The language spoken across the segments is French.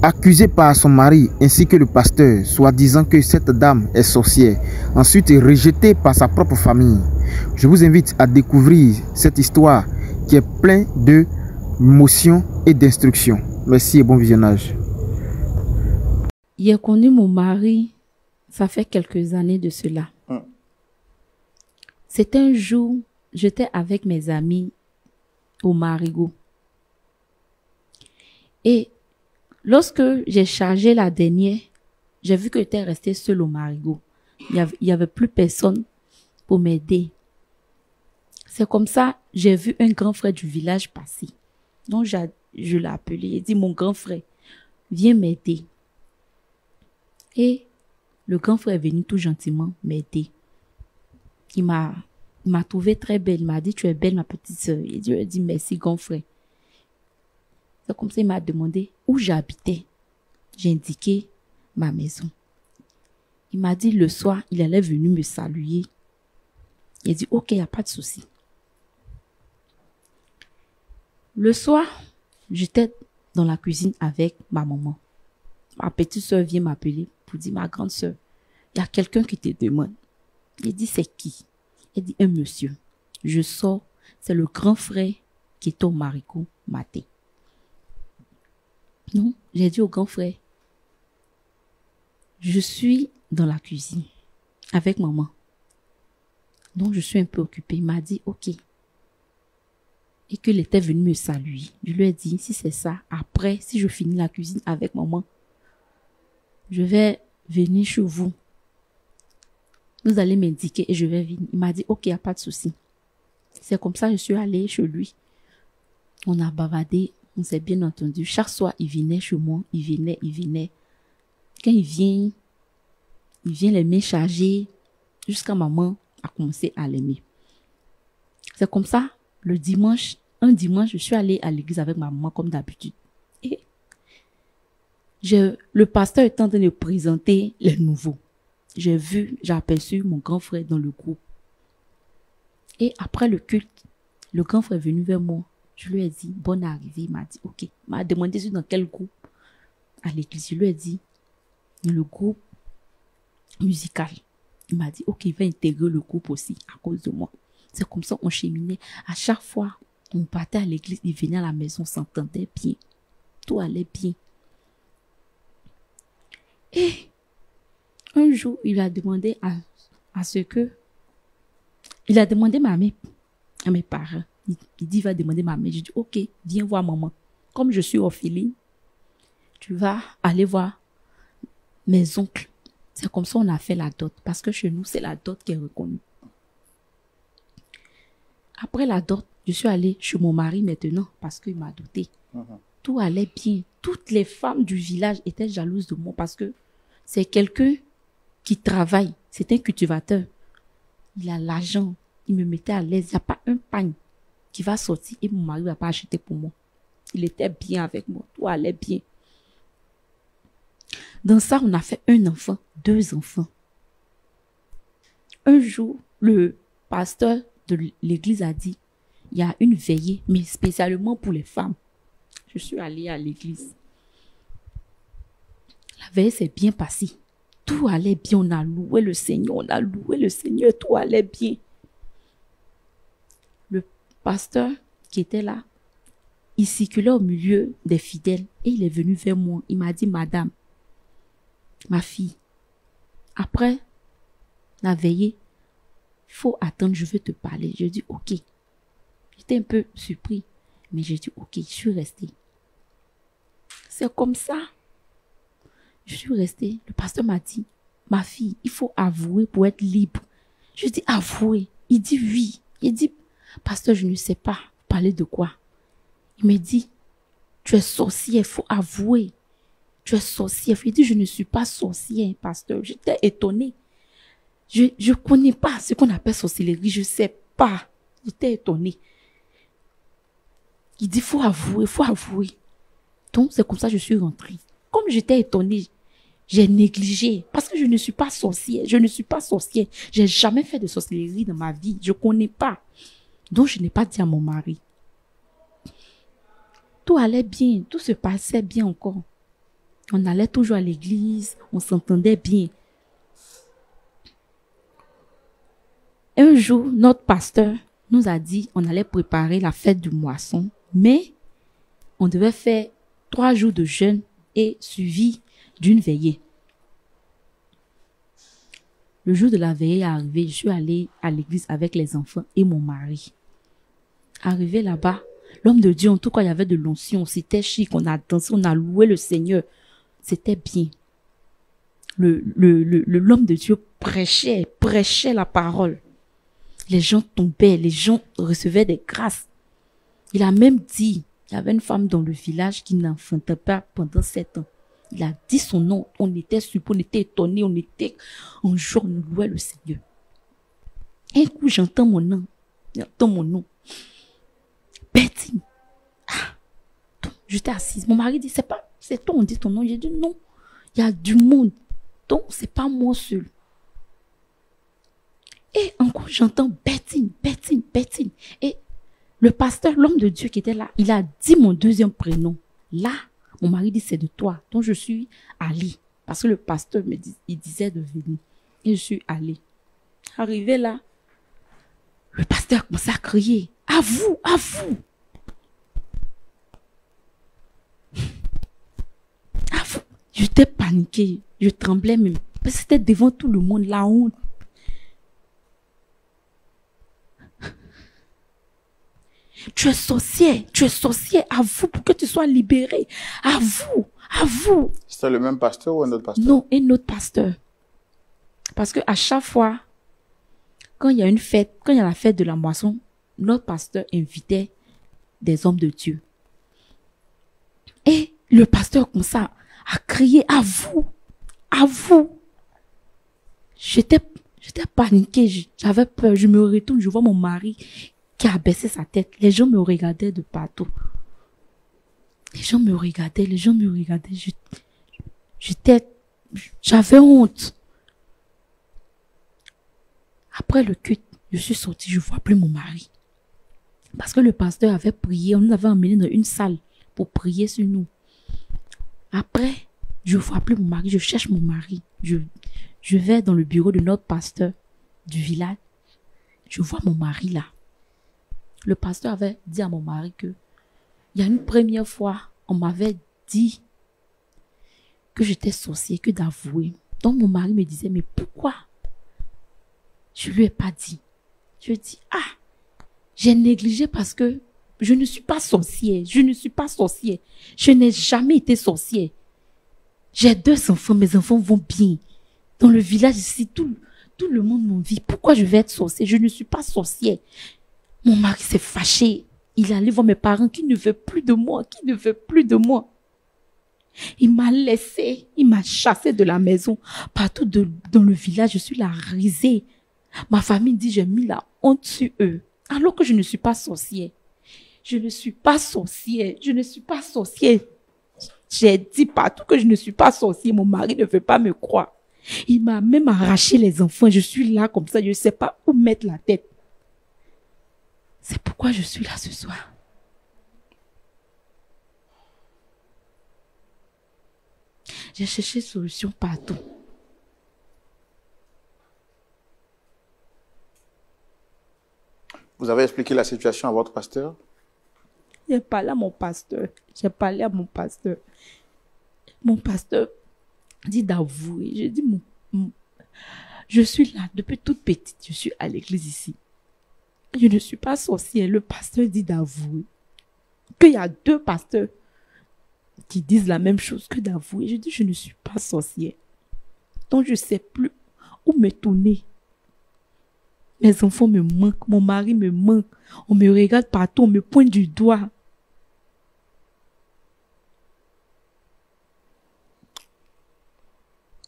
Accusée par son mari ainsi que le pasteur, soi-disant que cette dame est sorcière, ensuite rejetée par sa propre famille. Je vous invite à découvrir cette histoire qui est pleine de motions et d'instructions. Merci et bon visionnage. J'ai connu mon mari, ça fait quelques années de cela. C'était un jour, j'étais avec mes amis au Marigot. Et lorsque j'ai chargé la dernière, j'ai vu que j'étais restée seule au Marigot. Il y avait plus personne pour m'aider. C'est comme ça, j'ai vu un grand frère du village passer. Donc, je l'ai appelé. Il dit, mon grand frère, viens m'aider. Et le grand frère est venu tout gentiment m'aider. Il m'a trouvée très belle. Il m'a dit, tu es belle, ma petite sœur. Et Dieu a dit, merci, grand frère. C'est comme ça, il m'a demandé où j'habitais. J'ai indiqué ma maison. Il m'a dit, le soir, il allait venir me saluer. Il a dit, ok, il n'y a pas de souci. Le soir, j'étais dans la cuisine avec ma maman. Ma petite soeur vient m'appeler pour dire, ma grande soeur, il y a quelqu'un qui te demande. Il dit, c'est qui? Il dit, un monsieur. Je sors, c'est le grand frère qui est au Marigot Maté. Non, j'ai dit au grand frère, je suis dans la cuisine avec maman. Donc, je suis un peu occupée. Il m'a dit, ok. Et qu'il était venu me saluer. Je lui ai dit, si c'est ça, après, si je finis la cuisine avec maman, je vais venir chez vous. Vous allez m'indiquer et je vais venir. Il m'a dit, ok, il n'y a pas de souci. C'est comme ça que je suis allée chez lui. On a bavardé, on s'est bien entendu. Chaque soir, il venait chez moi, il venait. Quand il vient les mains chargées, jusqu'à maman a commencé à l'aimer. C'est comme ça, un dimanche, je suis allée à l'église avec ma maman comme d'habitude. Et le pasteur est en train de présenter les nouveaux. J'ai aperçu mon grand frère dans le groupe. Et après le culte, le grand frère est venu vers moi. Je lui ai dit, bonne arrivée. Il m'a dit, ok. Il m'a demandé dans quel groupe à l'église. Je lui ai dit, dans le groupe musical. Il m'a dit, ok, il va intégrer le groupe aussi à cause de moi. C'est comme ça qu'on cheminait. À chaque fois, on partait à l'église, il venait à la maison, on s'entendait bien. Tout allait bien. Et un jour, il a demandé il a demandé à mes parents. Il dit, il va demander ma mère. J'ai dit, ok, viens voir maman. Comme je suis orpheline, tu vas aller voir mes oncles. C'est comme ça qu'on a fait la dot. Parce que chez nous, c'est la dot qui est reconnue. Après la dot, je suis allée chez mon mari maintenant parce qu'il m'a doté. Tout allait bien. Toutes les femmes du village étaient jalouses de moi parce que c'est quelqu'un qui travaille. C'est un cultivateur. Il a l'argent. Il me mettait à l'aise. Il n'y a pas un pain qui va sortir et mon mari ne va pas acheter pour moi. Il était bien avec moi. Tout allait bien. Dans ça, on a fait un enfant, 2 enfants. Un jour, le pasteur de l'église a dit, il y a une veillée, mais spécialement pour les femmes. Je suis allée à l'église. La veillée s'est bien passée. Tout allait bien, on a loué le Seigneur, tout allait bien. Le pasteur qui était là, il circulait au milieu des fidèles et il est venu vers moi. Il m'a dit, madame, ma fille, après la veillée, il faut attendre, je veux te parler. Je dis, ok. J'étais un peu surpris, mais j'ai dit, ok, je suis restée. C'est comme ça. Je suis restée. Le pasteur m'a dit, ma fille, il faut avouer pour être libre. Je dis, avouer. Il dit, oui. Il dit, pasteur, je ne sais pas parler de quoi. Il me dit, tu es sorcière, il faut avouer. Tu es sorcière. Il dit, je ne suis pas sorcière, pasteur. J'étais étonnée. Je ne connais pas ce qu'on appelle sorcellerie. Je ne sais pas. J'étais étonnée. Il dit, il faut avouer, il faut avouer. Donc, c'est comme ça que je suis rentrée. Comme j'étais étonnée, j'ai négligé. Parce que je ne suis pas sorcière. Je ne suis pas sorcière. J'ai jamais fait de sorcellerie dans ma vie. Je ne connais pas. Donc, je n'ai pas dit à mon mari. Tout allait bien. Tout se passait bien encore. On allait toujours à l'église, on s'entendait bien. Un jour, notre pasteur nous a dit on allait préparer la fête du moisson, mais on devait faire 3 jours de jeûne et suivi d'une veillée. Le jour de la veillée est arrivé, je suis allée à l'église avec les enfants et mon mari. Arrivé là-bas, l'homme de Dieu, en tout cas, il y avait de l'onction, c'était chic, on a dansé, on a loué le Seigneur. C'était bien. L'homme de Dieu prêchait la parole. Les gens tombaient, les gens recevaient des grâces. Il a même dit, il y avait une femme dans le village qui n'enfantait pas pendant 7 ans. Il a dit son nom, on était surpris, on était étonnés, on était en joie, on louait le Seigneur. Un coup, j'entends mon nom. Betty. J'étais assise. Mon mari dit, c'est toi, on dit ton nom. J'ai dit non, il y a du monde. Donc, c'est pas moi seul. Et encore, j'entends Betty. Et le pasteur, l'homme de Dieu qui était là, il a dit mon deuxième prénom. Là, mon mari dit, c'est de toi. Donc, je suis allée. Parce que le pasteur il disait de venir. Et je suis allée. Arrivé là, le pasteur commençait à crier. À vous, à vous. À vous. J'étais paniquée. Je tremblais même. Parce que c'était devant tout le monde, la honte. Tu es sorcier, à vous pour que tu sois libéré. À vous, à vous. C'était le même pasteur ou un autre pasteur? Non, un autre pasteur. Parce que à chaque fois, quand il y a une fête, quand il y a la fête de la moisson, notre pasteur invitait des hommes de Dieu. Et le pasteur commençait à crier à vous, à vous. J'étais paniquée, j'avais peur, je me retourne, je vois mon mari qui a baissé sa tête. Les gens me regardaient de partout. Les gens me regardaient. J'avais honte. Après le culte, je suis sortie, je ne vois plus mon mari. Parce que le pasteur avait prié, on nous avait emmenés dans une salle pour prier sur nous. Après, je ne vois plus mon mari, je cherche mon mari. Je vais dans le bureau de notre pasteur du village. Je vois mon mari là. Le pasteur avait dit à mon mari que il y a une première fois, on m'avait dit que j'étais sorcier, que d'avouer. Donc mon mari me disait, mais pourquoi? Je lui ai pas dit. Je dis, j'ai négligé parce que je ne suis pas sorcier. Je n'ai jamais été sorcier. J'ai 2 enfants, mes enfants vont bien. Dans le village ici, tout le monde m'envie. Pourquoi je vais être sorcier? Je ne suis pas sorcier. Mon mari s'est fâché. Il allait voir mes parents qui ne veulent plus de moi, Il m'a laissé, il m'a chassé de la maison. Partout dans le village, je suis la risée. Ma famille dit, j'ai mis la honte sur eux. Alors que je ne suis pas sorcier. Je ne suis pas sorcier. J'ai dit partout que je ne suis pas sorcier. Mon mari ne veut pas me croire. Il m'a même arraché les enfants. Je suis là comme ça. Je ne sais pas où mettre la tête. C'est pourquoi je suis là ce soir. J'ai cherché solution partout. Vous avez expliqué la situation à votre pasteur? J'ai parlé à mon pasteur. Mon pasteur dit d'avouer. J'ai dit, je suis là depuis toute petite. Je suis à l'église ici. Je ne suis pas sorcière. Le pasteur dit d'avouer. Qu'il y a 2 pasteurs qui disent la même chose que d'avouer. Je dis, je ne suis pas sorcière. Donc, je ne sais plus où me tourner. Mes enfants me manquent. Mon mari me manque. On me regarde partout. On me pointe du doigt.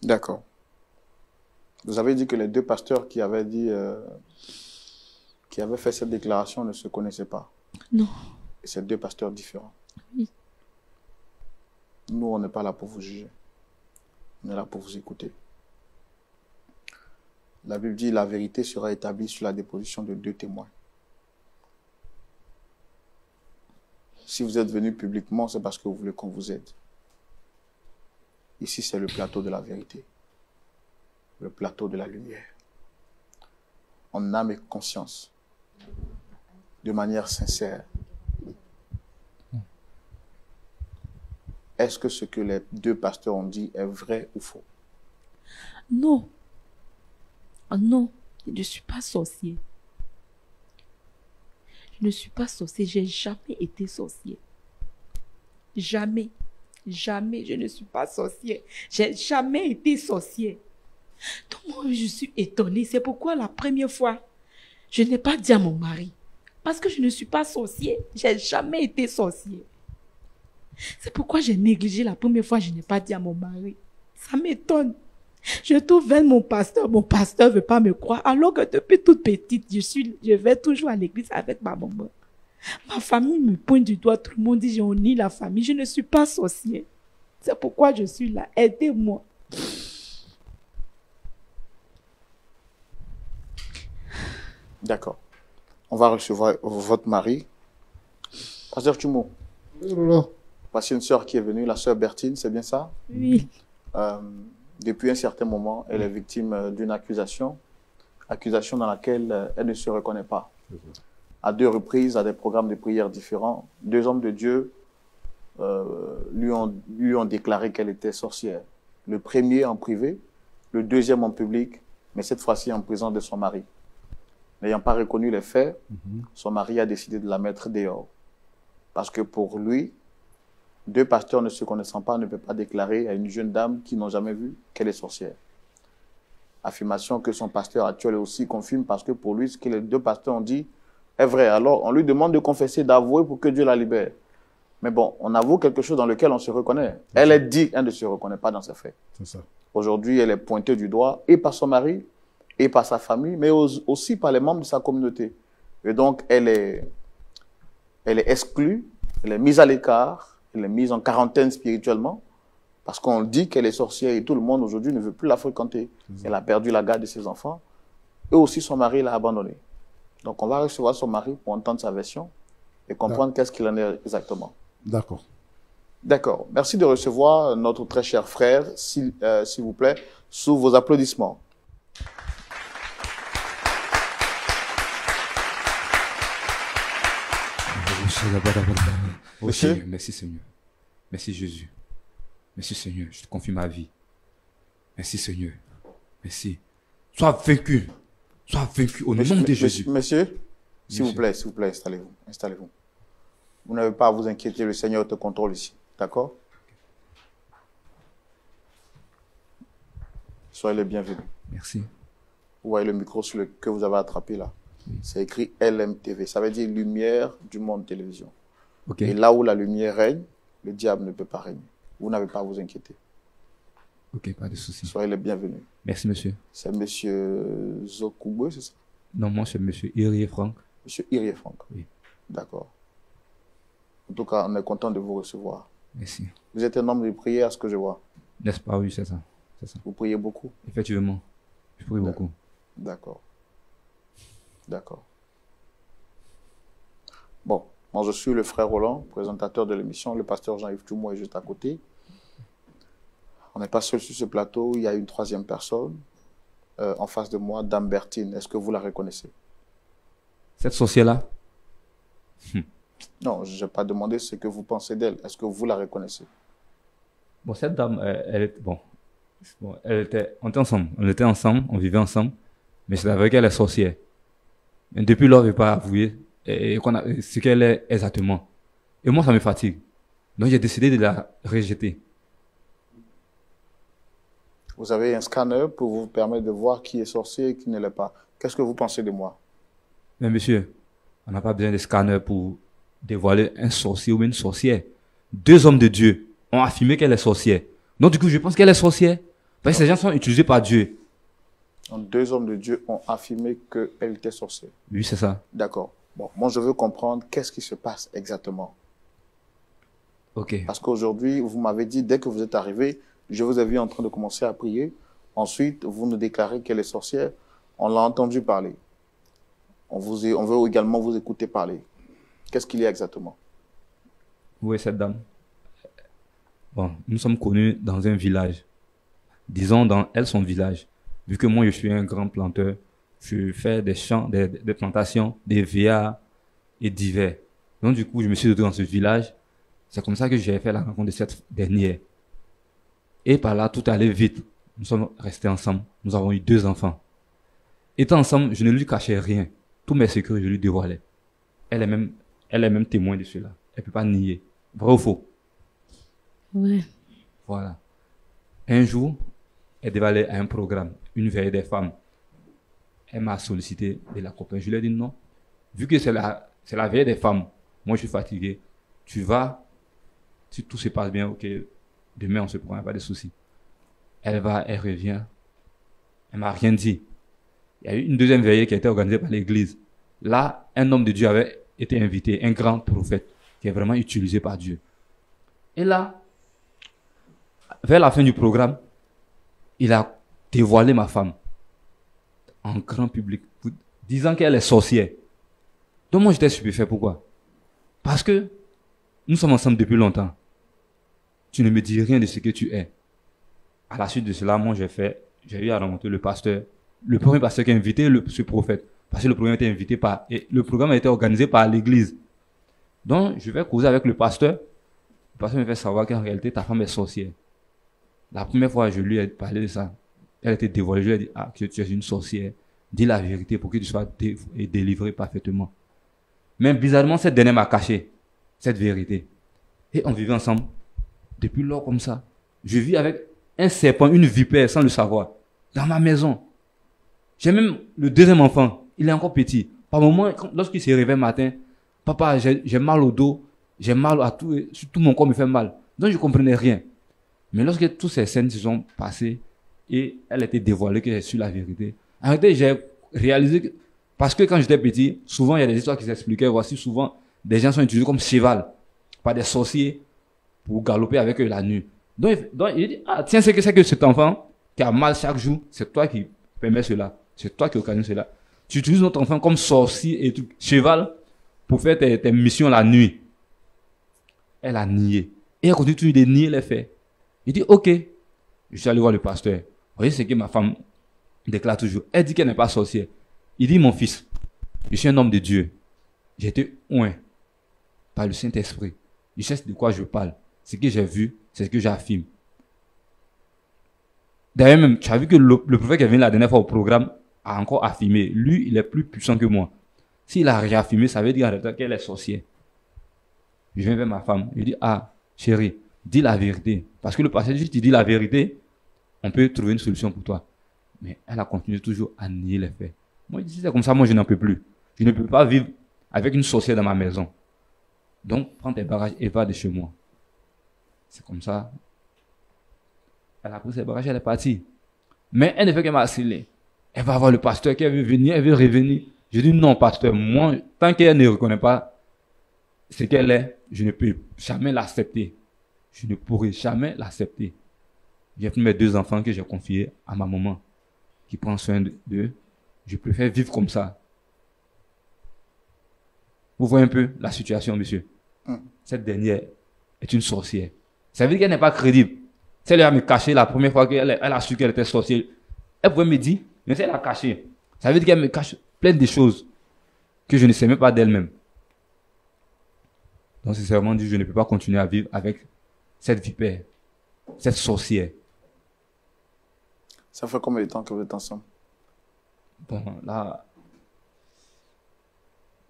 D'accord. Vous avez dit que les 2 pasteurs qui avaient fait cette déclaration ne se connaissaient pas. Non. Et c'est 2 pasteurs différents. Oui. Nous, on n'est pas là pour vous juger. On est là pour vous écouter. La Bible dit, la vérité sera établie sur la déposition de 2 témoins. Si vous êtes venu publiquement, c'est parce que vous voulez qu'on vous aide. Ici, c'est le plateau de la vérité, le plateau de la lumière. En âme et conscience, de manière sincère. Est-ce que ce que les deux pasteurs ont dit est vrai ou faux? Non. Oh non, je ne suis pas sorcier. Je ne suis pas sorcier. J'ai jamais été sorcier. Jamais. Jamais, je ne suis pas sorcier. J'ai jamais été sorcier. Donc moi, je suis étonnée. C'est pourquoi la première fois, je n'ai pas dit à mon mari. Parce que je ne suis pas sorcier. J'ai jamais été sorcier. C'est pourquoi j'ai négligé la première fois, je n'ai pas dit à mon mari. Ça m'étonne. Je trouve vers mon pasteur ne veut pas me croire. Alors que depuis toute petite, je vais toujours à l'église avec ma maman. Ma famille me pointe du doigt, tout le monde dit, on nie la famille. Je ne suis pas sorcier. C'est pourquoi je suis là. Aidez-moi. D'accord. On va recevoir votre mari. Pasteur Tumo. Voici une sœur qui est venue, la sœur Bertine, c'est bien ça? Oui. Depuis un certain moment, elle est victime d'une accusation dans laquelle elle ne se reconnaît pas. À 2 reprises, à des programmes de prière différents, 2 hommes de Dieu lui ont déclaré qu'elle était sorcière. Le premier en privé, le deuxième en public, mais cette fois-ci en présence de son mari. N'ayant pas reconnu les faits, son mari a décidé de la mettre dehors. Parce que pour lui, 2 pasteurs ne se connaissant pas ne peuvent pas déclarer à une jeune dame qui n'ont jamais vu qu'elle est sorcière. Affirmation que son pasteur actuel aussi confirme parce que pour lui, ce que les 2 pasteurs ont dit est vrai. Alors, on lui demande de confesser, d'avouer pour que Dieu la libère. Mais bon, on avoue quelque chose dans lequel on se reconnaît. Elle est dit, elle ne se reconnaît pas dans ses faits. C'est ça. Aujourd'hui, elle est pointée du doigt et par son mari, et par sa famille, mais aussi par les membres de sa communauté. Et donc, elle est exclue, elle est mise à l'écart, elle est mise en quarantaine spirituellement, parce qu'on dit qu'elle est sorcière et tout le monde aujourd'hui ne veut plus la fréquenter. Elle a perdu la garde de ses enfants, et aussi son mari l'a abandonnée. Donc, on va recevoir son mari pour entendre sa version et comprendre qu'est-ce qu'il en est exactement. D'accord. D'accord. Merci de recevoir notre très cher frère, s'il vous plaît, sous vos applaudissements. Monsieur, merci Seigneur. Merci Jésus. Merci Seigneur, je te confie ma vie. Merci Seigneur. Merci. Sois vaincu. Sois vaincu au nom de Jésus. Monsieur, s'il vous plaît, installez-vous. Installez-vous. Vous n'avez pas à vous inquiéter, le Seigneur te contrôle ici. D'accord? Soyez les bienvenus. Merci. Vous voyez le micro que vous avez attrapé là? Oui. C'est écrit LMTV. Ça veut dire Lumière du Monde Télévision. Okay. Et là où la lumière règne, le diable ne peut pas régner. Vous n'avez pas à vous inquiéter. Ok, pas de souci. Soyez les bienvenus. Merci, monsieur. C'est monsieur Zokubwe, c'est ça? Non, moi, c'est monsieur Irie Franck. Monsieur Irie Franck. Oui. D'accord. En tout cas, on est content de vous recevoir. Merci. Vous êtes un homme de prière, à ce que je vois. N'est-ce pas? Oui, c'est ça. Vous priez beaucoup? Effectivement. Je prie beaucoup. D'accord. D'accord. Bon, moi je suis le frère Roland, présentateur de l'émission. Le pasteur Jean-Yves Tumo est juste à côté. On n'est pas seul sur ce plateau. Il y a une 3e personne en face de moi, Dame Bertine. Est-ce que vous la reconnaissez? Cette sorcière-là? Non, je n'ai pas demandé ce que vous pensez d'elle. Est-ce que vous la reconnaissez? Bon, cette dame, on était ensemble, on vivait ensemble, mais c'est vrai qu'elle est sorcière. Mais depuis lors, elle ne veut pas avouer ce qu'elle est exactement. Et moi, ça me fatigue. Donc, j'ai décidé de la rejeter. Vous avez un scanner pour vous permettre de voir qui est sorcier et qui ne l'est pas. Qu'est-ce que vous pensez de moi? Mais monsieur, on n'a pas besoin de scanner pour dévoiler un sorcier ou une sorcière. 2 hommes de Dieu ont affirmé qu'elle est sorcière. Donc, du coup, je pense qu'elle est sorcière. Parce que ces gens sont utilisés par Dieu. Donc, 2 hommes de Dieu ont affirmé qu'elle était sorcière. Oui, c'est ça. D'accord. Bon, moi, je veux comprendre qu'est-ce qui se passe exactement. Ok. Parce qu'aujourd'hui, vous m'avez dit, dès que vous êtes arrivé, je vous ai vu en train de commencer à prier. Ensuite, vous nous déclarez qu'elle est sorcière. On l'a entendu parler. On veut également vous écouter parler. Qu'est-ce qu'il y a exactement? Oui, cette dame. Bon, nous sommes connus dans un village. Disons dans elle, son village. Vu que moi, je suis un grand planteur, je fais des champs, des plantations, des VA et divers. Donc, du coup, je me suis retrouvé dans ce village. C'est comme ça que j'ai fait la rencontre de cette dernière. Et par là, tout allait vite. Nous sommes restés ensemble. Nous avons eu 2 enfants. Étant ensemble, je ne lui cachais rien. Tous mes secrets, je lui dévoilais. Elle est même témoin de cela. Elle ne peut pas nier. Vrai ou faux? Ouais. Voilà. Un jour, elle devait aller à un programme, une veille des femmes. Elle m'a sollicité de l'accompagner. Je lui ai dit non. Vu que c'est la veille des femmes, moi je suis fatigué. Tu vas, si tout se passe bien, ok, demain on se prend, pas de soucis. Elle va, elle revient. Elle m'a rien dit. Il y a eu une deuxième veillée qui a été organisée par l'église. Là, un homme de Dieu avait été invité, un grand prophète, qui est vraiment utilisé par Dieu. Et là, vers la fin du programme, il a dévoilé ma femme en grand public, disant qu'elle est sorcière. Donc moi j'étais stupéfait. Pourquoi? Parce que nous sommes ensemble depuis longtemps. Tu ne me dis rien de ce que tu es. À la suite de cela, moi j'ai eu à rencontrer le pasteur, le premier pasteur qui a invité ce prophète. Parce que le programme a été invité et le programme a été organisé par l'église. Donc je vais causer avec le pasteur. Le pasteur me fait savoir qu'en réalité ta femme est sorcière. La première fois je lui ai parlé de ça, elle était dévoilée. Je lui ai dit, que tu es une sorcière. Dis la vérité pour que tu sois délivré parfaitement. Mais bizarrement, cette dernière m'a caché cette vérité. Et on vivait ensemble. Depuis lors comme ça. Je vis avec un serpent, une vipère, sans le savoir. Dans ma maison. J'ai même le deuxième enfant. Il est encore petit. Par moment, lorsqu'il se réveille matin, papa, j'ai mal au dos, j'ai mal à tout, tout mon corps me fait mal. Donc je ne comprenais rien. Mais lorsque toutes ces scènes se sont passées et elle était dévoilée que j'ai su la vérité, en réalité, j'ai réalisé que, parce que quand j'étais petit, souvent il y a des histoires qui s'expliquaient. Voici souvent des gens sont utilisés comme cheval par des sorciers pour galoper avec eux la nuit. Donc il dit, tiens, c'est que cet enfant qui a mal chaque jour, c'est toi qui permets cela. C'est toi qui occasionne cela. Tu utilises notre enfant comme sorcier et cheval pour faire tes missions la nuit. Elle a nié. Et elle continue de nier les faits. Il dit, ok. Je suis allé voir le pasteur. Vous voyez ce que ma femme déclare toujours. Elle dit qu'elle n'est pas sorcière. Il dit, mon fils, je suis un homme de Dieu. J'ai été oint par le Saint-Esprit. Je sais de quoi je parle. Ce que j'ai vu, c'est ce que j'affirme. D'ailleurs même, tu as vu que le prophète qui est venu la dernière fois au programme a encore affirmé. Lui, il est plus puissant que moi. S'il a réaffirmé, ça veut dire en réalité qu'elle est sorcière. Je viens vers ma femme. Je dis, chérie, dis la vérité. Parce que le pasteur dit, si tu dis la vérité, on peut trouver une solution pour toi. Mais elle a continué toujours à nier les faits. Moi, je dis, c'est comme ça, moi, je n'en peux plus. Je ne peux pas vivre avec une sorcière dans ma maison. Donc, prends tes bagages et va de chez moi. C'est comme ça. Elle a pris ses bagages, elle est partie. Mais elle ne fait que m'harceler. Elle va voir le pasteur qui veut venir, elle veut revenir. Je dis, non, pasteur, moi, tant qu'elle ne reconnaît pas ce qu'elle est, je ne peux jamais l'accepter. Je ne pourrai jamais l'accepter. J'ai pris mes 2 enfants que j'ai confiés à ma maman, qui prend soin d'eux. Je préfère vivre comme ça. Vous voyez un peu la situation, monsieur. Cette dernière est une sorcière. Ça veut dire qu'elle n'est pas crédible. Si elle a me caché la première fois qu'elle a su qu'elle était sorcière, elle pouvait me dire, mais si elle a caché, ça veut dire qu'elle me cache plein de choses que je ne sais même pas d'elle-même. Donc, sincèrement dit, je ne peux pas continuer à vivre avec cette vipère, cette sorcière. Ça fait combien de temps que vous êtes ensemble? Bon, là,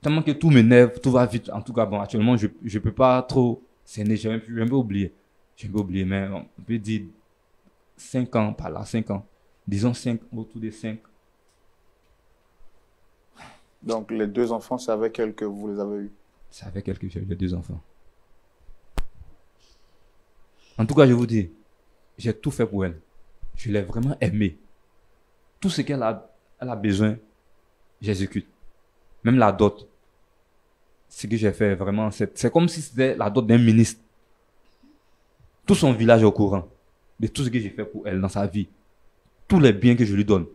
tellement que tout m'énerve, tout va vite. En tout cas, bon, actuellement, je ne peux pas trop s'énerver, j'ai un peu oublié. J'ai un peu oublié, mais on peut dire 5 ans par là, 5 ans. Disons 5, autour de 5. Donc, les 2 enfants, c'est avec elle que vous les avez eus? C'est avec elle que j'ai eu les 2 enfants. En tout cas, je vous dis, j'ai tout fait pour elle. Je l'ai vraiment aimée. Tout ce qu'elle a besoin, j'exécute. Même la dot. Ce que j'ai fait, vraiment, c'est comme si c'était la dot d'un ministre. Tout son village est au courant de tout ce que j'ai fait pour elle dans sa vie. Tous les biens que je lui donne.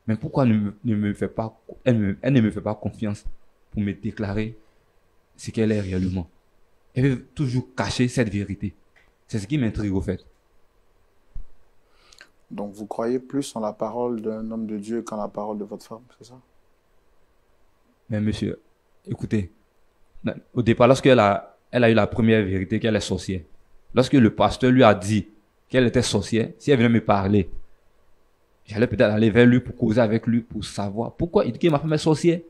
Mais pourquoi elle ne me fait pas confiance pour me déclarer ce qu'elle est réellement? Elle veut toujours cacher cette vérité. C'est ce qui m'intrigue au fait. Donc, vous croyez plus en la parole d'un homme de Dieu qu'en la parole de votre femme, c'est ça? Mais monsieur, écoutez, au départ, lorsqu'elle elle a eu la première vérité qu'elle est sorcière, lorsque le pasteur lui a dit qu'elle était sorcière, si elle venait me parler, j'allais peut-être aller vers lui pour causer avec lui, pour savoir pourquoi il dit que ma femme est sorcière.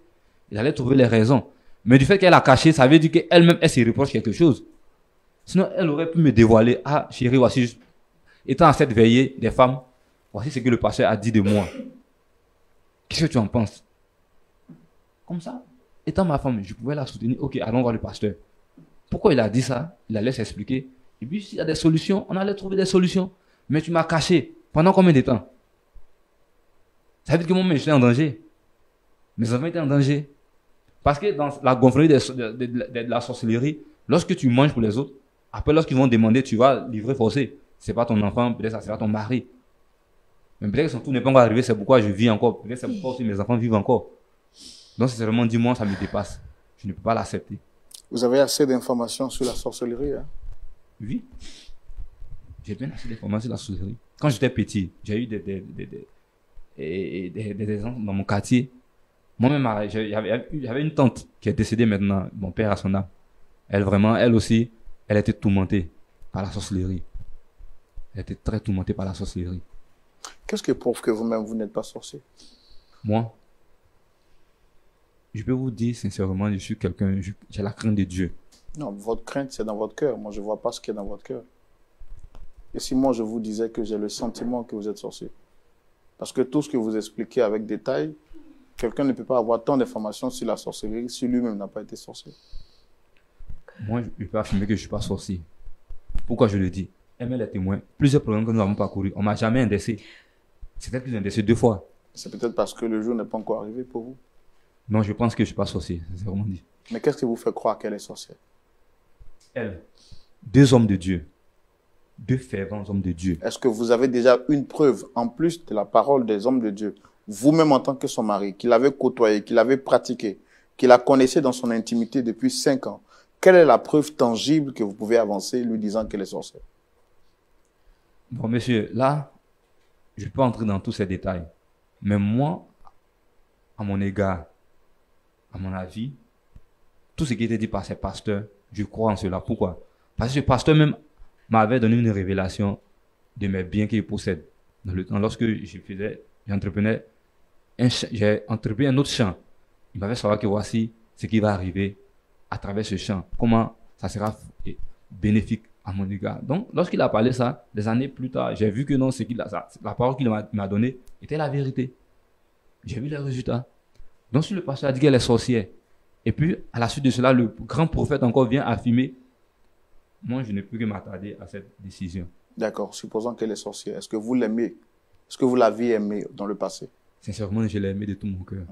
J'allais trouver les raisons. Mais du fait qu'elle a caché, ça veut dire qu'elle-même, elle se reproche quelque chose. Sinon, elle aurait pu me dévoiler. Ah, chérie, voici, étant à cette veillée des femmes, voici ce que le pasteur a dit de moi. Qu'est-ce que tu en penses? Comme ça, étant ma femme, je pouvais la soutenir. Ok, allons voir le pasteur. Pourquoi il a dit ça? Il allait s'expliquer. Et puis, s'il y a des solutions, on allait trouver des solutions. Mais tu m'as caché. Pendant combien de temps? Ça veut dire que moi-même, j'étais en danger. Mes enfants étaient en danger. Parce que dans la gonflerie de la sorcellerie, lorsque tu manges pour les autres, après, lorsqu'ils vont demander, tu vas livrer forcé. C'est pas ton enfant, peut-être ça sera ton mari. Mais peut-être que son tour n'est pas encore arrivé, c'est pourquoi je vis encore. Peut-être c'est pourquoi aussi mes enfants vivent encore. Donc, c'est vraiment, dis-moi, ça me dépasse. Je ne peux pas l'accepter. Vous avez assez d'informations sur la sorcellerie, hein? Oui. J'ai bien assez d'informations sur la sorcellerie. Quand j'étais petit, j'ai eu des exemples dans mon quartier. Moi-même, j'avais une tante qui est décédée maintenant, mon père à son âme. Elle aussi, elle était tourmentée par la sorcellerie. Elle était très tourmentée par la sorcellerie. Qu'est-ce qui prouve que vous-même, vous n'êtes pas sorcier? Moi, je peux vous dire sincèrement, je suis quelqu'un, j'ai la crainte de Dieu. Non, votre crainte, c'est dans votre cœur. Moi, je ne vois pas ce qui est dans votre cœur. Et si moi, je vous disais que j'ai le sentiment que vous êtes sorcier? Parce que tout ce que vous expliquez avec détail, quelqu'un ne peut pas avoir tant d'informations sur la sorcellerie si lui-même n'a pas été sorcier. Moi, je peux affirmer que je ne suis pas sorcier. Pourquoi je le dis? Aimez les témoins. Plusieurs programmes que nous avons parcourus, on ne m'a jamais indexé. C'était plus indexé 2 fois. C'est peut-être parce que le jour n'est pas encore arrivé pour vous. Non, je pense que je ne suis pas sorcier. C'est vraiment dit. Mais qu'est-ce qui vous fait croire qu'elle est sorcière? Elle. 2 hommes de Dieu. 2 fervents hommes de Dieu. Est-ce que vous avez déjà une preuve, en plus de la parole des hommes de Dieu, vous-même en tant que son mari, qu'il avait côtoyé, qu'il avait pratiqué, qu'il la connaissait dans son intimité depuis 5 ans? Quelle est la preuve tangible que vous pouvez avancer lui disant qu'elle est sorcière? Bon, monsieur, là, je peux entrer dans tous ces détails. Mais moi, à mon égard, à mon avis, tout ce qui était dit par ces pasteurs, je crois en cela. Pourquoi? Parce que ce pasteur même m'avait donné une révélation de mes biens qu'il possède. Dans le temps, lorsque j'ai entrepris un autre champ. Il m'avait savoir que voici ce qui va arriver à travers ce champ. Comment ça sera bénéfique à mon égard. Donc, lorsqu'il a parlé ça, des années plus tard, j'ai vu que non, la parole qu'il m'a donnée était la vérité. J'ai vu les résultats. Donc, si le pasteur a dit qu'elle est sorcière, et puis, à la suite de cela, le grand prophète encore vient affirmer, moi, je ne peux que m'attarder à cette décision. D'accord. Supposons qu'elle est sorcière. Est-ce que vous l'aimez? Est-ce que vous l'aviez aimée dans le passé? Sincèrement, je l'ai aimée de tout mon cœur.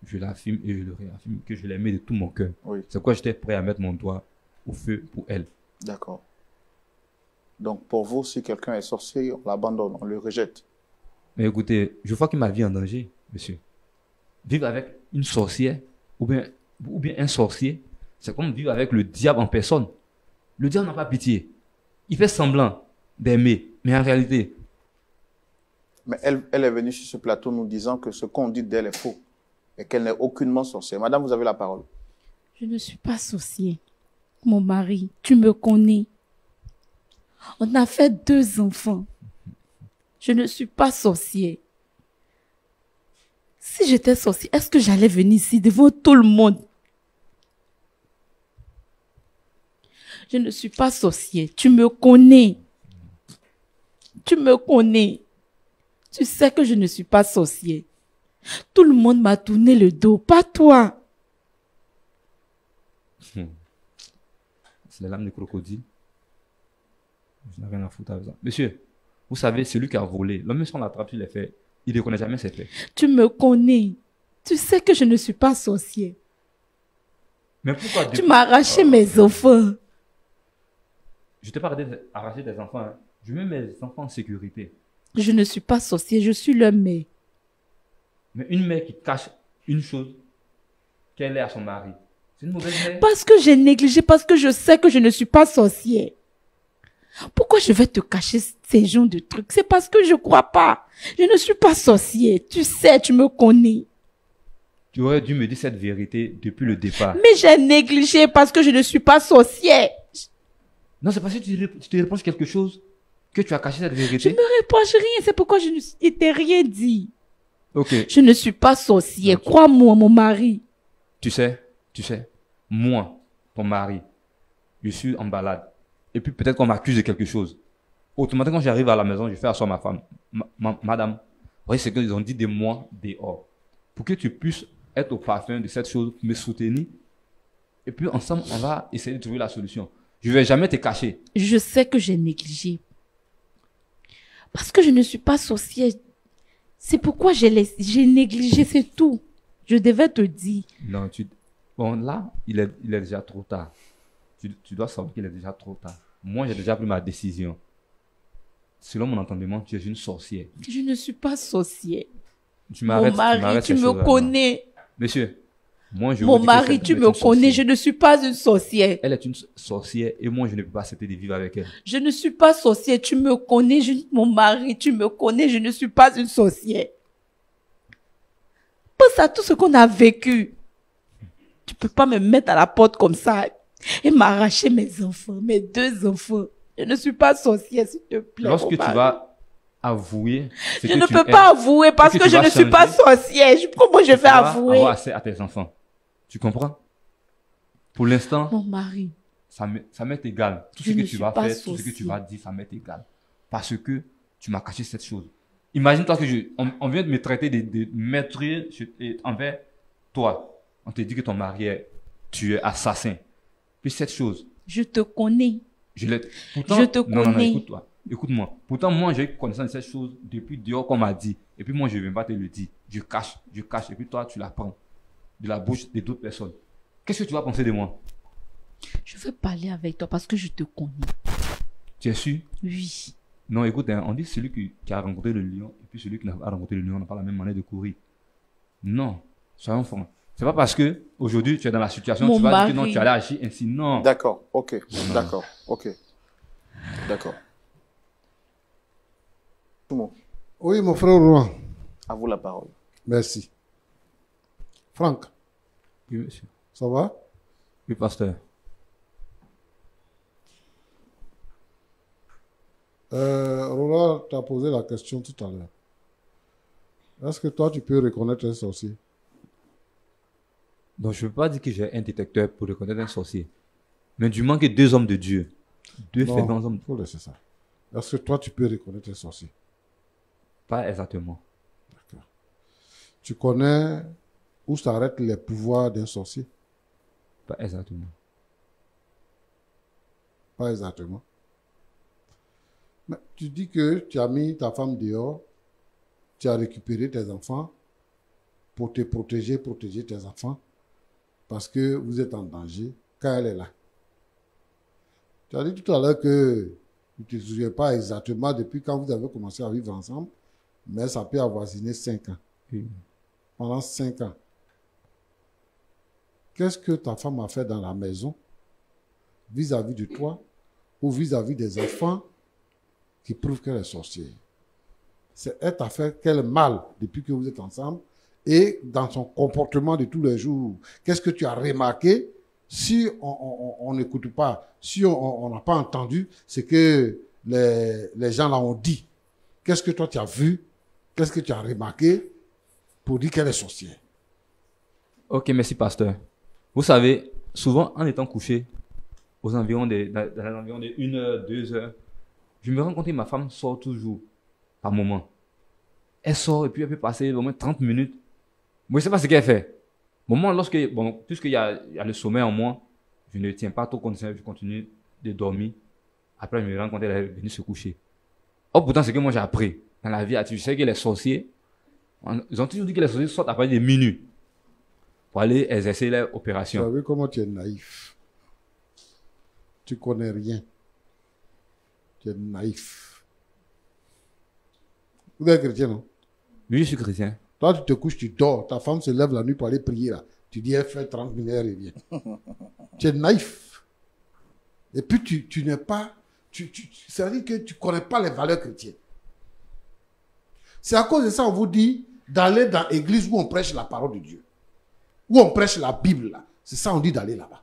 Je l'affirme et je le réaffirme que je l'aimais de tout mon cœur. Oui. C'est pourquoi j'étais prêt à mettre mon doigt au feu pour elle. D'accord. Donc, pour vous, si quelqu'un est sorcier, on l'abandonne, on le rejette. Mais écoutez, je vois que ma vie est en danger, monsieur. Vivre avec une sorcière ou bien un sorcier, c'est comme vivre avec le diable en personne. Le diable n'a pas pitié. Il fait semblant d'aimer, mais en réalité... Mais elle est venue sur ce plateau nous disant que ce qu'on dit d'elle est faux et qu'elle n'est aucunement sorcière. Madame, vous avez la parole. Je ne suis pas sorcier. Mon mari, tu me connais. On a fait 2 enfants. Je ne suis pas sorcier. Si j'étais sorcier, est-ce que j'allais venir ici devant tout le monde? Je ne suis pas sorcier. Tu me connais. Tu me connais. Tu sais que je ne suis pas sorcier. Tout le monde m'a tourné le dos, pas toi. C'est les lames de crocodile. Je n'ai rien à foutre avec ça. Monsieur, vous savez, celui qui a volé, l'homme, si on l'attrape sur les faits, il ne reconnaît jamais ses faits. Tu me connais. Tu sais que je ne suis pas sorcier. Mais pourquoi... Tu m'as arraché mes enfants. Je t'ai pas arraché des enfants. Hein. Je mets mes enfants en sécurité. Je ne suis pas sorcier, je suis leur mère. Mais une mère qui cache une chose qu'elle est à son mari, c'est une mauvaise mère. Parce que j'ai négligé, parce que je sais que je ne suis pas sorcier. Pourquoi je vais te cacher ces genres de trucs? C'est parce que je crois pas. Je ne suis pas sorcier. Tu sais, tu me connais. Tu aurais dû me dire cette vérité depuis le départ. Mais j'ai négligé parce que je ne suis pas sorcier. Non, c'est parce que tu te reproches quelque chose que tu as caché cette Je vérité. me reproche rien. C'est pourquoi je ne t'ai rien dit. Ok, Je ne suis pas sorcier. Ok. Crois-moi, mon mari. tu sais, moi, ton mari, je suis en balade. Et puis peut-être qu'on m'accuse de quelque chose. Automatiquement, quand j'arrive à la maison, je fais asseoir ma femme. Madame, vous voyez ce qu'ils ont dit de moi dehors. Pour que tu puisses être au parfum de cette chose, me soutenir. Et puis ensemble, on va essayer de trouver la solution. Je ne vais jamais te cacher. Je sais que j'ai négligé. Parce que je ne suis pas sorcière. C'est pourquoi j'ai négligé, c'est tout. Je devais te dire. Non, bon, là, il est déjà trop tard. Tu dois savoir qu'il est déjà trop tard. Moi, j'ai déjà pris ma décision. Selon mon entendement, tu es une sorcière. Je ne suis pas sorcière. Tu m'arrêtes, Mon mari, tu me connais. Monsieur, moi, je Mon vous dis que mari, cette tu femme est me une connais. sorcière. Je ne suis pas une sorcière. Elle est une sorcière et moi, je ne peux pas accepter de vivre avec elle. Je ne suis pas sorcière. Tu me connais. Mon mari, tu me connais. Je ne suis pas une sorcière. Pense à tout ce qu'on a vécu. Tu peux pas me mettre à la porte comme ça et m'arracher mes enfants, mes 2 enfants. Je ne suis pas sorcière, s'il te plaît. Lorsque mon tu mari. vas avouer ce Je que ne tu peux es, pas avouer parce et que tu je vas ne suis pas changer, sorcière. Comment je tu vais vas avouer? avoir accès à tes enfants. Tu comprends? Pour l'instant, Mon mari, ça m'est égal. Tout Je ce que ne tu suis vas pas faire, tout ce que tu sorcier. vas dire, ça m'est égal. Parce que tu m'as caché cette chose. Imagine-toi que on vient de me traiter de meurtrier envers toi. On te dit que ton mari tu es assassin. Puis cette chose, je te connais. pourtant, Je te non, connais. écoute-toi. Écoute-moi. Pourtant, moi, j'ai connaissance de cette chose depuis dehors qu'on m'a dit. Et puis moi, je ne viens pas te le dire. Je cache. Et puis toi, tu l'apprends de la bouche de d'autres personnes. Qu'est-ce que tu vas penser de moi? Je veux parler avec toi parce que je te connais. Tu es sûr? Oui. Non, écoute, hein, on dit celui qui a rencontré le lion et puis celui qui n'a pas rencontré le lion n'a pas la même manière de courir. Non, soyons francs. C'est pas parce que aujourd'hui tu es dans la situation, Mon tu vas dire que mari. non, tu allais agir ainsi. Non. D'accord, ok. D'accord, ok. D'accord. Tout le monde, Oui, mon frère Rouen. à vous la parole. Merci. Franck, Oui, monsieur. ça va? Oui, pasteur. Roland t'a posé la question tout à l'heure. Est-ce que toi, tu peux reconnaître un sorcier? Donc, je ne veux pas dire que j'ai un détecteur pour reconnaître un sorcier. Mais du moins que 2 hommes de Dieu, 2 Non, fervents hommes, il faut laisser ça. Est-ce que toi, tu peux reconnaître un sorcier? pas exactement. D'accord. Tu connais où s'arrêtent les pouvoirs d'un sorcier? Pas exactement. Pas exactement. Mais tu dis que tu as mis ta femme dehors, tu as récupéré tes enfants pour te protéger tes enfants, parce que vous êtes en danger quand elle est là. Tu as dit tout à l'heure que tu ne te souviens pas exactement depuis quand vous avez commencé à vivre ensemble, mais ça peut avoisiner 5 ans. Oui. Pendant 5 ans. Qu'est-ce que ta femme a fait dans la maison vis-à-vis de toi ou vis-à-vis des enfants qui prouvent qu'elle est sorcière? Elle t'a fait quel mal depuis que vous êtes ensemble et dans son comportement de tous les jours? Qu'est-ce que tu as remarqué si on n'écoute pas, si on n'a pas entendu ce que les gens là ont dit? Qu'est-ce que toi tu as vu? Qu'est-ce que tu as remarqué pour dire qu'elle est sorcière? Ok, merci, pasteur. Vous savez, souvent, en étant couché, dans les environs de 1 heure, 2 heures, je me rends compte que ma femme sort toujours, par moment. Elle sort et puis elle peut passer au moins 30 minutes. Moi, je ne sais pas ce qu'elle fait. Puisqu'il y a le sommeil en moi, je ne tiens pas trop compte, je continue de dormir. Après, je me rends compte qu'elle est venue se coucher. Oh, pourtant, c'est que moi j'ai appris dans la vie. Je sais que les sorciers, ils ont toujours dit que les sorciers sortent après des minutes pour aller exercer leur Tu opération. as vu comment tu es naïf. Tu connais rien. Tu es naïf. Vous êtes chrétien, non? Oui, je suis chrétien. Toi, tu te couches, tu dors. Ta femme se lève la nuit pour aller prier là. Tu dis, elle fait 30 minutes, elle revient. Tu es naïf. Et puis, tu n'es pas c'est-à-dire que tu ne connais pas les valeurs chrétiennes. C'est à cause de ça qu'on vous dit d'aller dans l'église où on prêche la parole de Dieu. Où on prêche la Bible. Là. C'est ça qu'on dit d'aller là-bas.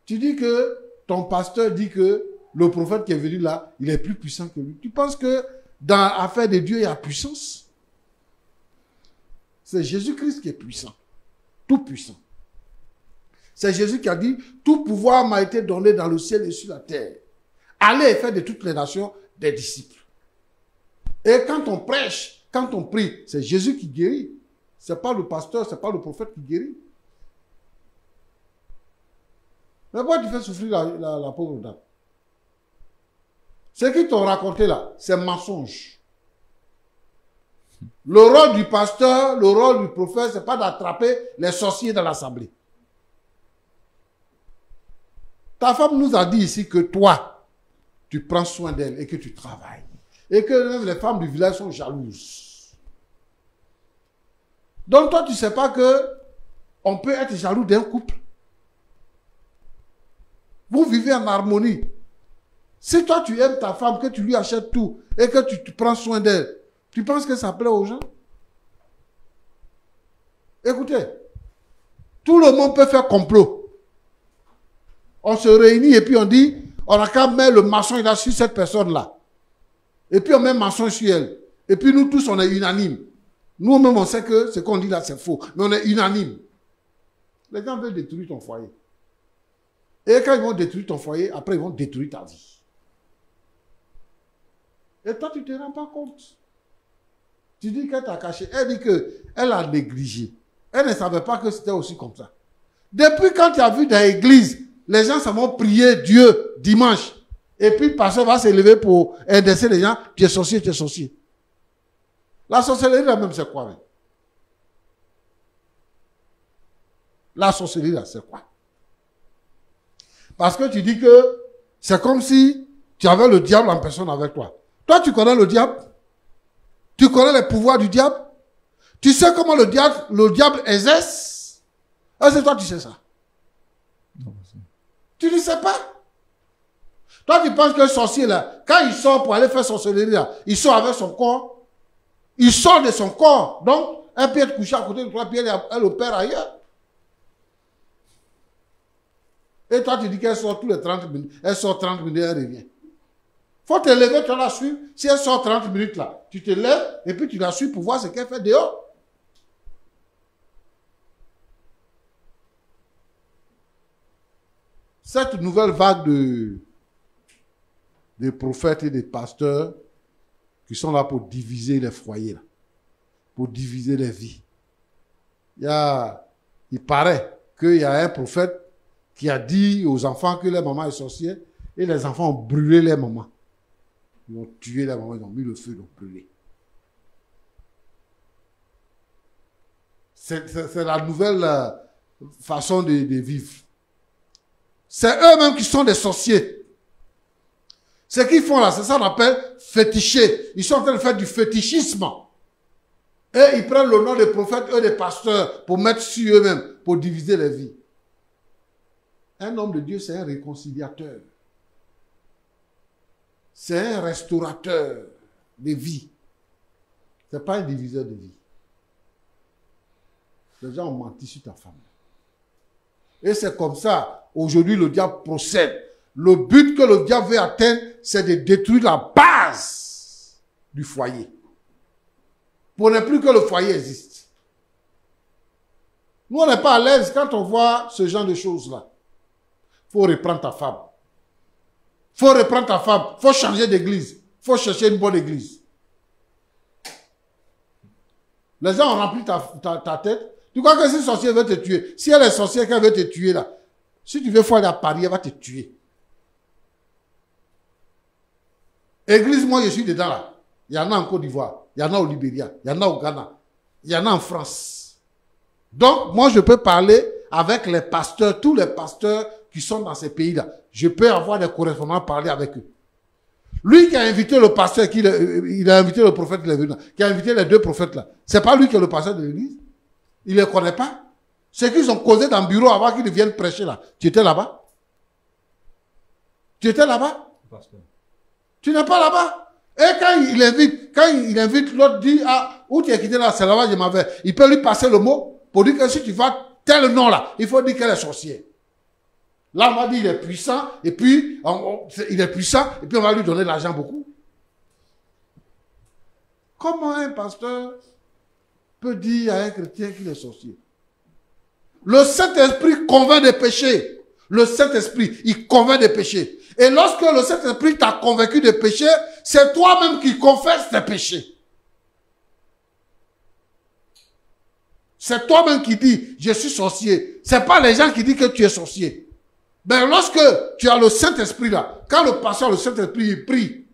Tu dis que ton pasteur dit que le prophète qui est venu là, il est plus puissant que lui. Tu penses que dans l'affaire de Dieu, il y a puissance? C'est Jésus-Christ qui est puissant. Tout puissant. C'est Jésus qui a dit, tout pouvoir m'a été donné dans le ciel et sur la terre. Allez et faites de toutes les nations des disciples. Et quand on prêche, quand on prie, c'est Jésus qui guérit. Ce n'est pas le pasteur, ce n'est pas le prophète qui guérit. Mais pourquoi tu fais souffrir la pauvre dame? Ce qu'ils t'ont raconté là, c'est mensonge. Le rôle du pasteur, le rôle du prophète, ce n'est pas d'attraper les sorciers dans l'assemblée. Ta femme nous a dit ici que toi, tu prends soin d'elle et que tu travailles. Et que même les femmes du village sont jalouses. Donc toi, tu ne sais pas qu'on peut être jaloux d'un couple. Vous vivez en harmonie. Si toi, tu aimes ta femme, que tu lui achètes tout et que tu prends soin d'elle, tu penses que ça plaît aux gens? Écoutez, tout le monde peut faire complot. On se réunit et puis on dit, on a qu'à mettre le maçon là sur cette personne-là. Et puis on met le maçon sur elle. Et puis nous tous, on est unanimes. Nous-mêmes, on sait que ce qu'on dit là, c'est faux. Mais on est unanimes. Les gens veulent détruire ton foyer. Et quand ils vont détruire ton foyer, après ils vont détruire ta vie. Et toi, tu ne te rends pas compte. Tu dis qu'elle t'a caché. Elle dit qu'elle a négligé. Elle ne savait pas que c'était aussi comme ça. Depuis quand tu as vu dans l'église, les gens s'en vont prier Dieu dimanche. Et puis le pasteur va s'élever pour indexer les gens. Tu es sorcier, tu es sorcier. La sorcellerie là même, c'est quoi? Même? La sorcellerie là, c'est quoi? Parce que tu dis que c'est comme si tu avais le diable en personne avec toi. Toi, tu connais le diable? Tu connais les pouvoirs du diable? Tu sais comment le diable exerce? Est-ce que toi, tu sais ça? Non, tu ne sais pas? Toi, tu penses que le sorcier, là, quand il sort pour aller faire sorcellerie, là, il sort avec son corps. Il sort de son corps. Donc, un pied est couché à côté de toi, puis elle opère ailleurs. Et toi, tu dis qu'elle sort tous les 30 minutes. Elle sort 30 minutes, elle revient. Faut te lever, tu la suivre. Si elle sort 30 minutes là, tu te lèves et puis tu la suis pour voir ce qu'elle fait dehors. Cette nouvelle vague de prophètes et de pasteurs qui sont là pour diviser les foyers, là, pour diviser les vies. Il paraît qu'il y a un prophète qui a dit aux enfants que leur maman est sorcière et les enfants ont brûlé leur maman. Ils ont tué la maman, ils ont mis le feu, ils ont brûlé. C'est la nouvelle façon de vivre. C'est eux-mêmes qui sont des sorciers. Ce qu'ils font là, c'est ça qu'on appelle féticher. Ils sont en train de faire du fétichisme. Et ils prennent le nom des prophètes, eux des pasteurs, pour mettre sur eux-mêmes, pour diviser les vies. Un homme de Dieu, c'est un réconciliateur. C'est un restaurateur de vie. Ce n'est pas un diviseur de vie. Les gens ont menti sur ta femme. Et c'est comme ça, aujourd'hui, le diable procède. Le but que le diable veut atteindre, c'est de détruire la base du foyer. Pour ne plus que le foyer existe. Nous, on n'est pas à l'aise quand on voit ce genre de choses-là. Il faut reprendre ta femme. Il faut reprendre ta femme. Il faut changer d'église. Il faut chercher une bonne église. Les gens ont rempli ta tête. Tu crois que si une sorcière veut te tuer, si elle est sorcière qu'elle veut te tuer là, si tu veux aller à Paris, elle va te tuer. Église, moi je suis dedans là. Il y en a en Côte d'Ivoire, il y en a au Libéria, il y en a au Ghana, il y en a en France. Donc, moi je peux parler avec les pasteurs, tous les pasteurs qui sont dans ces pays-là. Je peux avoir des correspondants, parler avec eux. Lui qui a invité le pasteur, il a invité le prophète qui a invité les deux prophètes là. C'est pas lui qui est le pasteur de l'église. Il ne les connaît pas. C'est qu'ils ont causé dans le bureau avant qu'ils viennent prêcher là. Tu étais là-bas? Tu étais là-bas? Pasteur. Tu n'es pas là-bas? Et quand il invite l'autre, dit, ah, où tu es quitté là, c'est là-bas, je m'en vais. Il peut lui passer le mot pour dire que si tu vas tel nom là, il faut dire qu'elle est sorcière. Là, on va dire il est puissant, et puis, il est puissant, et puis on va lui donner de l'argent beaucoup. Comment un pasteur peut dire à un chrétien qu'il est sorcier? Le Saint-Esprit convainc des péchés. Le Saint-Esprit, il convainc des péchés. Et lorsque le Saint-Esprit t'a convaincu des péchés, c'est toi-même qui confesses tes péchés. C'est toi-même qui dis, je suis sorcier. C'est pas les gens qui disent que tu es sorcier. Mais lorsque tu as le Saint-Esprit là, quand le pasteur, le Saint-Esprit, il prie,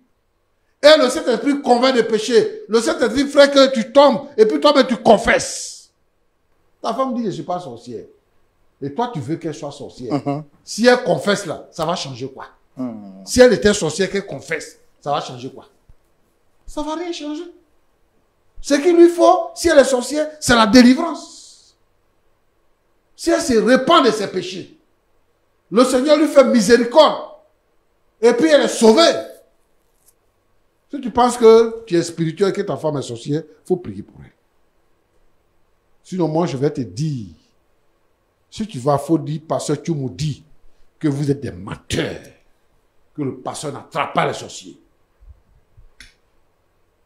et le Saint-Esprit convainc des péchés, le Saint-Esprit ferait que tu tombes, et puis toi-même tu confesses. Ta femme dit, je ne suis pas sorcière. Et toi, tu veux qu'elle soit sorcière. Si elle confesse là, ça va changer quoi? Si elle était sorcière, qu'elle confesse, ça va changer quoi? Ça va rien changer. Ce qu'il lui faut, si elle est sorcière, c'est la délivrance. Si elle se répand de ses péchés, le Seigneur lui fait miséricorde. Et puis elle est sauvée. Si tu penses que tu es spirituel et que ta femme est sorcière, il faut prier pour elle. Sinon, moi, je vais te dire, si tu vas, il faut dire, pasteur, tu me dis que vous êtes des menteurs, que le pasteur n'attrape pas les sorciers.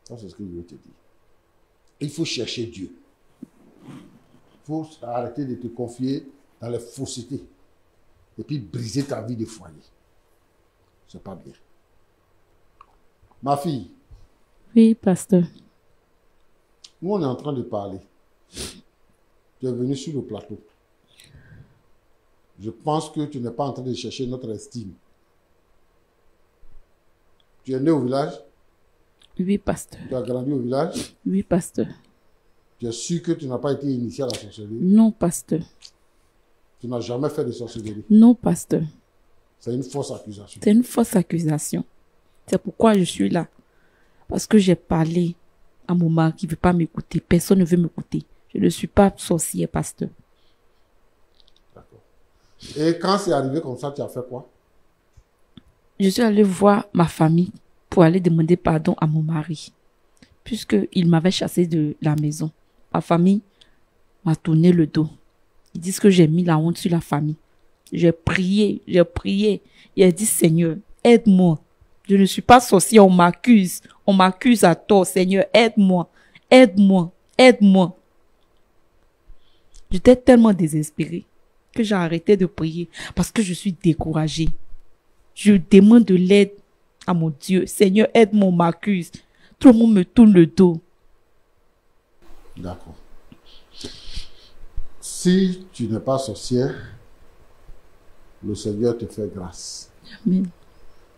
Ça, c'est ce que je veux te dire. Il faut chercher Dieu. Il faut arrêter de te confier dans les faussetés. Et puis briser ta vie de foyer. C'est pas bien. Ma fille. Oui, pasteur. Nous, on est en train de parler. Tu es venu sur le plateau. Je pense que tu n'es pas en train de chercher notre estime. Tu es né au village? Oui, pasteur. Tu as grandi au village? Oui, pasteur. Tu es sûr que tu n'as pas été initié à la sorcellerie? Non, pasteur. Tu n'as jamais fait de sorcellerie? Non, pasteur. C'est une fausse accusation. C'est une fausse accusation. C'est pourquoi je suis là. Parce que j'ai parlé à mon mari qui ne veut pas m'écouter. Personne ne veut m'écouter. Je ne suis pas sorcière, pasteur. D'accord. Et quand c'est arrivé comme ça, tu as fait quoi? Je suis allée voir ma famille pour aller demander pardon à mon mari. Puisqu'il m'avait chassé de la maison. Ma famille m'a tourné le dos. Ils disent que j'ai mis la honte sur la famille. J'ai prié. Il a dit, Seigneur, aide-moi. Je ne suis pas sorcière, on m'accuse. On m'accuse à tort. Seigneur, aide-moi. J'étais tellement désespérée que j'ai arrêté de prier parce que je suis découragée. Je demande de l'aide à mon Dieu. Seigneur, aide-moi, on m'accuse. Tout le monde me tourne le dos. D'accord. Si tu n'es pas sorcière, le Seigneur te fait grâce. Amen.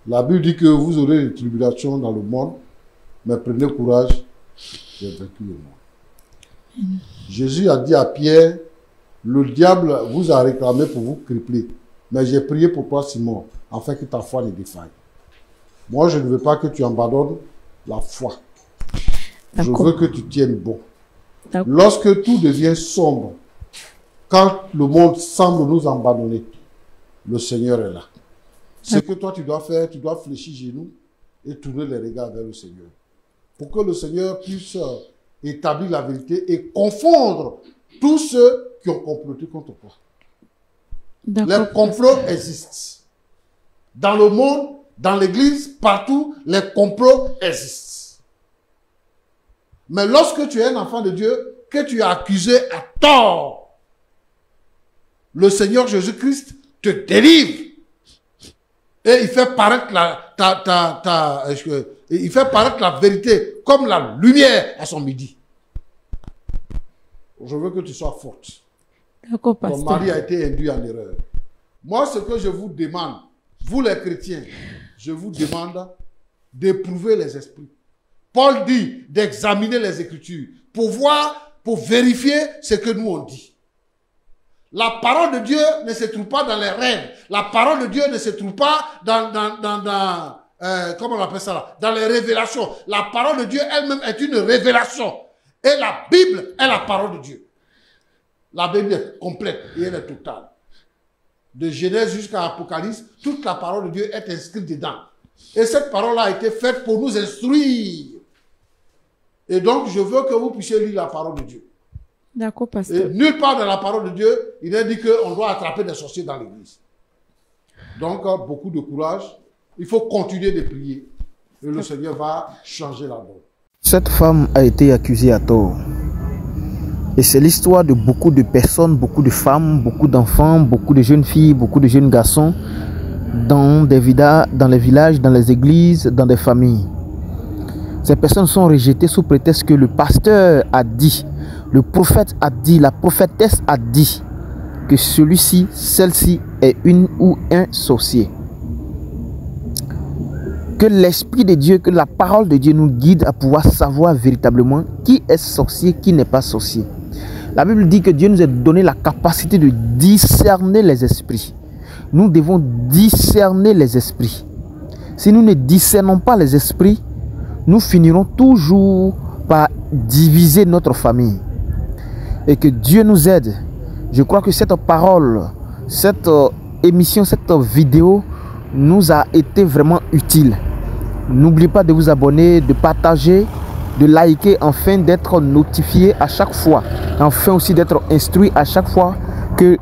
La Bible dit que vous aurez des tribulations dans le monde, mais prenez courage, j'ai vaincu le monde. Jésus a dit à Pierre, le diable vous a réclamé pour vous crippler, mais j'ai prié pour toi, Simon, afin que ta foi ne défaille. Moi, je ne veux pas que tu abandonnes la foi. Je veux que tu tiennes bon. Lorsque tout devient sombre, quand le monde semble nous abandonner, le Seigneur est là. Ce que toi tu dois faire, tu dois fléchir genoux et tourner les regards vers le Seigneur. Pour que le Seigneur puisse établir la vérité et confondre tous ceux qui ont comploté contre toi. Les complots existent. Dans le monde, dans l'église, partout, les complots existent. Mais lorsque tu es un enfant de Dieu, que tu es accusé à tort, le Seigneur Jésus-Christ te délivre. Et il fait paraître il fait paraître la vérité comme la lumière à son midi. Je veux que tu sois forte. D'accord, pasteur. Ton mari a été induit en erreur. Moi, ce que je vous demande, vous les chrétiens, je vous demande d'éprouver les esprits. Paul dit d'examiner les Écritures pour voir, pour vérifier ce que nous on dit. La parole de Dieu ne se trouve pas dans les rêves. La parole de Dieu ne se trouve pas comment on appelle ça là? Dans les révélations. La parole de Dieu elle-même est une révélation. Et la Bible est la parole de Dieu. La Bible est complète et elle est totale. de Genèse jusqu'à Apocalypse, toute la parole de Dieu est inscrite dedans. Et cette parole-là a été faite pour nous instruire. Et donc, je veux que vous puissiez lire la parole de Dieu. D'accord, pasteur. Et nulle part dans la parole de Dieu, il est dit qu'on doit attraper des sorciers dans l'église. Donc, beaucoup de courage. Il faut continuer de prier. Et le Seigneur va changer la donne. Cette femme a été accusée à tort. Et c'est l'histoire de beaucoup de personnes, beaucoup de femmes, beaucoup d'enfants, beaucoup de jeunes filles, beaucoup de jeunes garçons dans les villages, dans les églises, dans des familles. Ces personnes sont rejetées sous prétexte que le pasteur a dit, le prophète a dit, la prophétesse a dit que celui-ci, celle-ci est une ou un sorcier. Que l'Esprit de Dieu, que la parole de Dieu nous guide à pouvoir savoir véritablement qui est sorcier, qui n'est pas sorcier. La Bible dit que Dieu nous a donné la capacité de discerner les esprits. Nous devons discerner les esprits. Si nous ne discernons pas les esprits, nous finirons toujours par diviser notre famille. Et que Dieu nous aide. Je crois que cette parole, cette émission, cette vidéo nous a été vraiment utile. N'oubliez pas de vous abonner, de partager, de liker, afin d'être notifié à chaque fois. Enfin aussi d'être instruit à chaque fois que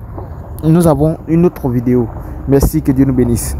nous avons une autre vidéo. Merci, que Dieu nous bénisse.